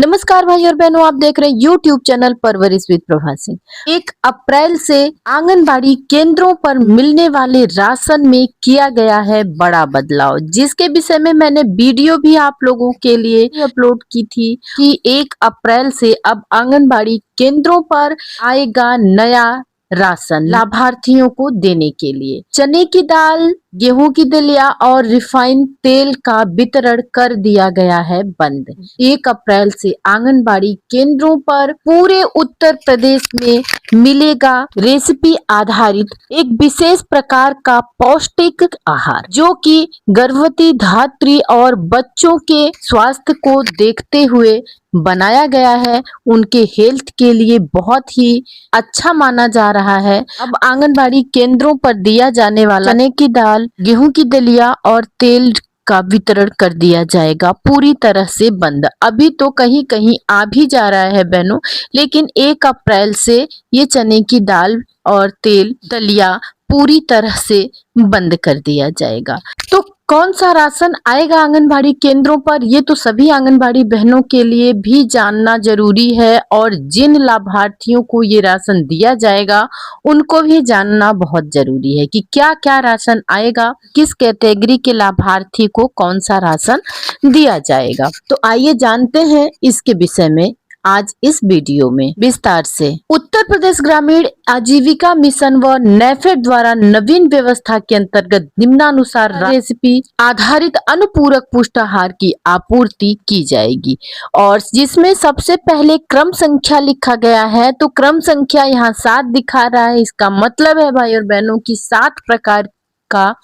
नमस्कार भाई और बहनों, आप देख रहे हैं यूट्यूब चैनल परवरिश विद प्रभा सिंह। 1 अप्रैल से आंगनबाड़ी केंद्रों पर मिलने वाले राशन में किया गया है बड़ा बदलाव, जिसके विषय में मैंने वीडियो भी आप लोगों के लिए अपलोड की थी कि 1 अप्रैल से अब आंगनबाड़ी केंद्रों पर आएगा नया राशन लाभार्थियों को देने के लिए। चने की दाल, गेहूं की दलिया और रिफाइंड तेल का वितरण कर दिया गया है बंद। 1 अप्रैल से आंगनबाड़ी केंद्रों पर पूरे उत्तर प्रदेश में मिलेगा रेसिपी आधारित एक विशेष प्रकार का पौष्टिक आहार, जो कि गर्भवती धात्री और बच्चों के स्वास्थ्य को देखते हुए बनाया गया है। उनके हेल्थ के लिए बहुत ही अच्छा माना जा रहा है। अब आंगनबाड़ी केंद्रों पर दिया जाने वाला चने की दाल, गेहूं की दलिया और तेल का वितरण कर दिया जाएगा पूरी तरह से बंद। अभी तो कहीं कहीं आ भी जा रहा है बहनों, लेकिन 1 अप्रैल से ये चने की दाल और तेल दलिया पूरी तरह से बंद कर दिया जाएगा। तो कौन सा राशन आएगा आंगनबाड़ी केंद्रों पर, ये तो सभी आंगनबाड़ी बहनों के लिए भी जानना जरूरी है, और जिन लाभार्थियों को ये राशन दिया जाएगा उनको भी जानना बहुत जरूरी है कि क्या क्या राशन आएगा, किस कैटेगरी के लाभार्थी को कौन सा राशन दिया जाएगा। तो आइए जानते हैं इसके विषय में आज इस वीडियो में विस्तार से। उत्तर प्रदेश ग्रामीण आजीविका मिशन व नेफेड द्वारा नवीन व्यवस्था के अंतर्गत निम्नानुसार रेसिपी आधारित अनुपूरक पुष्टाहार की आपूर्ति की जाएगी, और जिसमें सबसे पहले क्रम संख्या लिखा गया है। तो क्रम संख्या यहाँ 7 दिखा रहा है। इसका मतलब है भाई और बहनों की 7 प्रकार का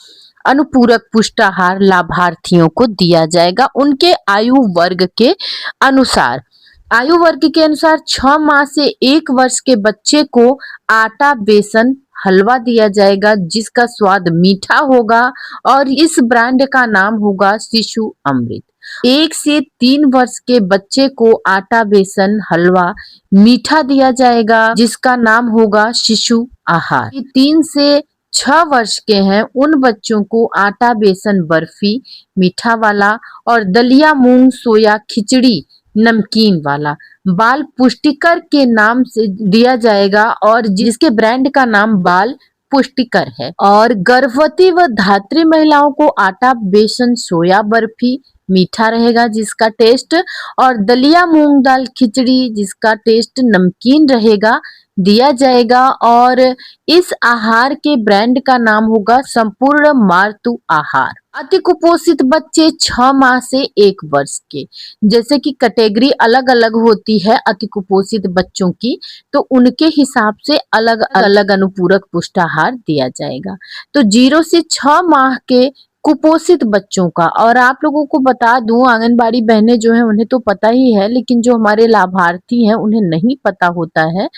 अनुपूरक पुष्टाहार लाभार्थियों को दिया जाएगा उनके आयु वर्ग के अनुसार। आयु वर्ग के अनुसार 6 माह से 1 वर्ष के बच्चे को आटा बेसन हलवा दिया जाएगा, जिसका स्वाद मीठा होगा और इस ब्रांड का नाम होगा शिशु अमृत। 1 से 3 वर्ष के बच्चे को आटा बेसन हलवा मीठा दिया जाएगा, जिसका नाम होगा शिशु आहार। 3 से 6 वर्ष के हैं उन बच्चों को आटा बेसन बर्फी मीठा वाला और दलिया मूंग सोया खिचड़ी नमकीन वाला बाल पुष्टिकर के नाम से दिया जाएगा, और जिसके ब्रांड का नाम बाल पुष्टिकर है। और गर्भवती व धात्री महिलाओं को आटा बेसन सोया बर्फी मीठा रहेगा जिसका टेस्ट, और दलिया मूंग दाल खिचड़ी जिसका टेस्ट नमकीन रहेगा दिया जाएगा। और इस आहार के ब्रांड का नाम होगा संपूर्ण मातृ आहार। अति कुपोषित बच्चे 6 माह से 1 वर्ष के, जैसे कि कैटेगरी अलग अलग होती है अति कुपोषित बच्चों की, तो उनके हिसाब से अलग अलग अनुपूरक पुष्टाहार दिया जाएगा। तो 0 से 6 माह के कुपोषित बच्चों का, और आप लोगों को बता दूं आंगनबाड़ी बहनें जो हैं उन्हें तो पता ही है, लेकिन जो हमारे लाभार्थी हैं उन्हें नहीं पता होता है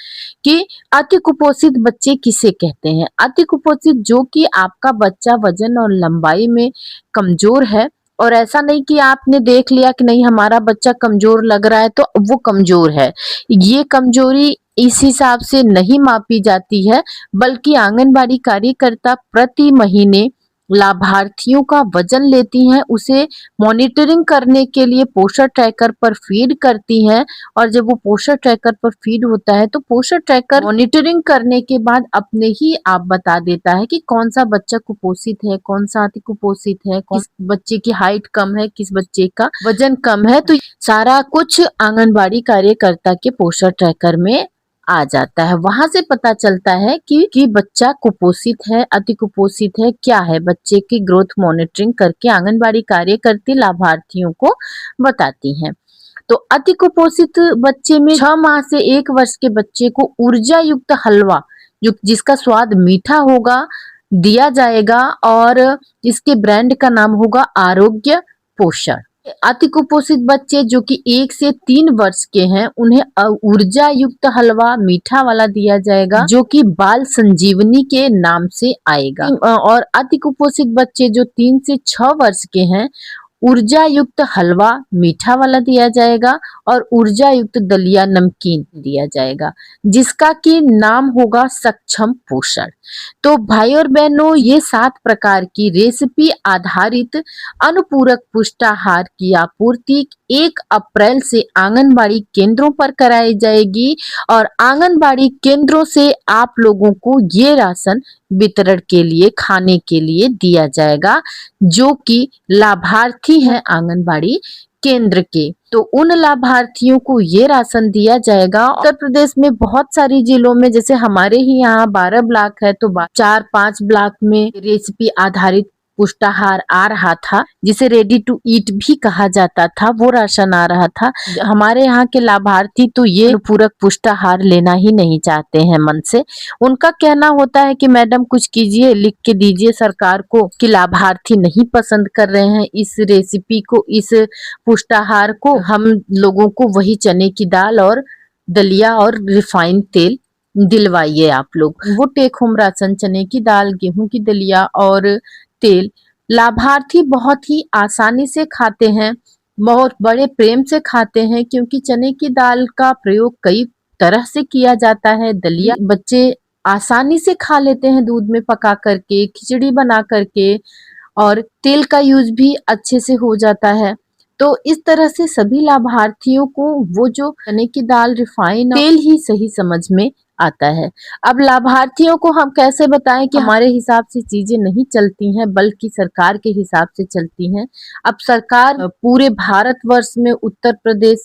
कि अति कुपोषित बच्चे किसे कहते हैं। अति कुपोषित जो कि आपका बच्चा वजन और लंबाई में कमजोर है, और ऐसा नहीं कि आपने देख लिया कि नहीं हमारा बच्चा कमजोर लग रहा है तो वो कमजोर है। ये कमजोरी इस हिसाब से नहीं मापी जाती है, बल्कि आंगनबाड़ी कार्यकर्ता प्रति महीने लाभार्थियों का वजन लेती हैं, उसे मॉनिटरिंग करने के लिए पोषण ट्रैकर पर फीड करती हैं, और जब वो पोषण ट्रैकर पर फीड होता है तो पोषण ट्रैकर मॉनिटरिंग करने के बाद अपने ही आप बता देता है कि कौन सा बच्चा कुपोषित है, कौन सा अति कुपोषित है, किस बच्चे की हाइट कम है, किस बच्चे का वजन कम है। तो सारा कुछ आंगनबाड़ी कार्यकर्ता के पोषण ट्रैकर में आ जाता है। वहां से पता चलता है कि बच्चा कुपोषित है, अति कुपोषित है, क्या है। बच्चे की ग्रोथ मॉनिटरिंग करके आंगनबाड़ी कार्यकर्ती लाभार्थियों को बताती हैं। तो अति कुपोषित बच्चे में 6 माह से 1 वर्ष के बच्चे को ऊर्जा युक्त हलवा जिसका स्वाद मीठा होगा दिया जाएगा, और इसके ब्रांड का नाम होगा आरोग्य पोषण। अति कुपोषित बच्चे जो कि 1 से 3 वर्ष के हैं उन्हें ऊर्जा युक्त हलवा मीठा वाला दिया जाएगा, जो कि बाल संजीवनी के नाम से आएगा। और अति कुपोषित बच्चे जो 3 से 6 वर्ष के हैं ऊर्जा युक्त हलवा मीठा वाला दिया जाएगा, और ऊर्जा युक्त दलिया नमकीन दिया जाएगा, जिसका कि नाम होगा सक्षम पोषण। तो भाई और बहनों, ये 7 प्रकार की रेसिपी आधारित अनुपूरक पुष्टाहार की आपूर्ति 1 अप्रैल से आंगनबाड़ी केंद्रों पर कराई जाएगी और आंगनबाड़ी केंद्रों से आप लोगों को ये राशन वितरण के लिए खाने के लिए दिया जाएगा, जो कि लाभार्थी हैं आंगनबाड़ी केंद्र के। तो उन लाभार्थियों को ये राशन दिया जाएगा। उत्तर प्रदेश में बहुत सारी जिलों में, जैसे हमारे ही यहाँ 12 ब्लॉक है, तो 4-5 ब्लॉक में रेसिपी आधारित पुष्टाहार आ रहा था, जिसे रेडी टू ईट भी कहा जाता था, वो राशन आ रहा था। हमारे यहाँ के लाभार्थी तो ये पूरक पुष्टाहार लेना ही नहीं चाहते हैं मन से। उनका कहना होता है कि मैडम कुछ कीजिए, लिख के दीजिए सरकार को कि लाभार्थी नहीं पसंद कर रहे हैं इस रेसिपी को, इस पुष्टाहार को। हम लोगों को वही चने की दाल और दलिया और रिफाइंड तेल दिलवाइए आप लोग। वो टेक होम राशन चने की दाल, गेहूं की दलिया और तेल लाभार्थी बहुत ही आसानी से खाते हैं, बहुत बड़े प्रेम से खाते हैं, क्योंकि चने की दाल का प्रयोग कई तरह से किया जाता है। दलिया बच्चे आसानी से खा लेते हैं, दूध में पका करके, खिचड़ी बना करके, और तेल का यूज भी अच्छे से हो जाता है। तो इस तरह से सभी लाभार्थियों को वो जो चने की दाल, रिफाइन तेल ही सही समझ में आता है। अब लाभार्थियों को हम कैसे बताएं कि हमारे हिसाब से चीजें नहीं चलती हैं, बल्कि सरकार के हिसाब से चलती हैं। अब सरकार पूरे भारतवर्ष में उत्तर प्रदेश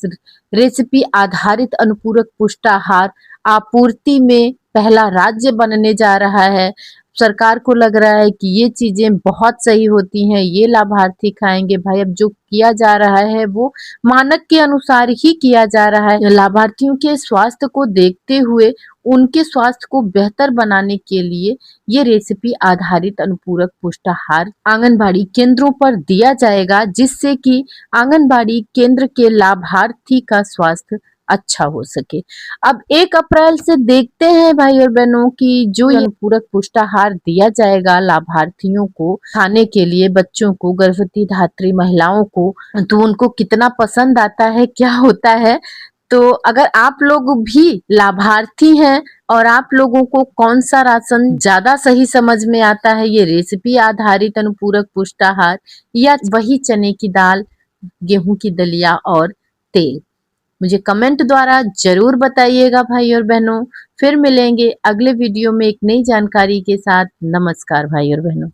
रेसिपी आधारित अनुपूरक पुष्टाहार आपूर्ति में पहला राज्य बनने जा रहा है। सरकार को लग रहा है कि ये चीजें बहुत सही होती हैं, ये लाभार्थी खाएंगे। भाई अब जो किया जा रहा है वो मानक के अनुसार ही किया जा रहा है। लाभार्थियों के स्वास्थ्य को देखते हुए, उनके स्वास्थ्य को बेहतर बनाने के लिए ये रेसिपी आधारित अनुपूरक पुष्टाहार आंगनबाड़ी केंद्रों पर दिया जाएगा, जिससे कि आंगनबाड़ी केंद्र के लाभार्थी का स्वास्थ्य अच्छा हो सके। अब 1 अप्रैल से देखते हैं भाई और बहनों की जो ये पूरक पुष्टाहार दिया जाएगा लाभार्थियों को खाने के लिए, बच्चों को, गर्भवती धात्री महिलाओं को, तो उनको कितना पसंद आता है, क्या होता है। तो अगर आप लोग भी लाभार्थी हैं और आप लोगों को कौन सा राशन ज्यादा सही समझ में आता है, ये रेसिपी आधारित अनुपूरक पुष्टाहार या वही चने की दाल, गेहूं की दलिया और तेल, मुझे कमेंट द्वारा जरूर बताइएगा भाई और बहनों। फिर मिलेंगे अगले वीडियो में एक नई जानकारी के साथ। नमस्कार भाई और बहनों।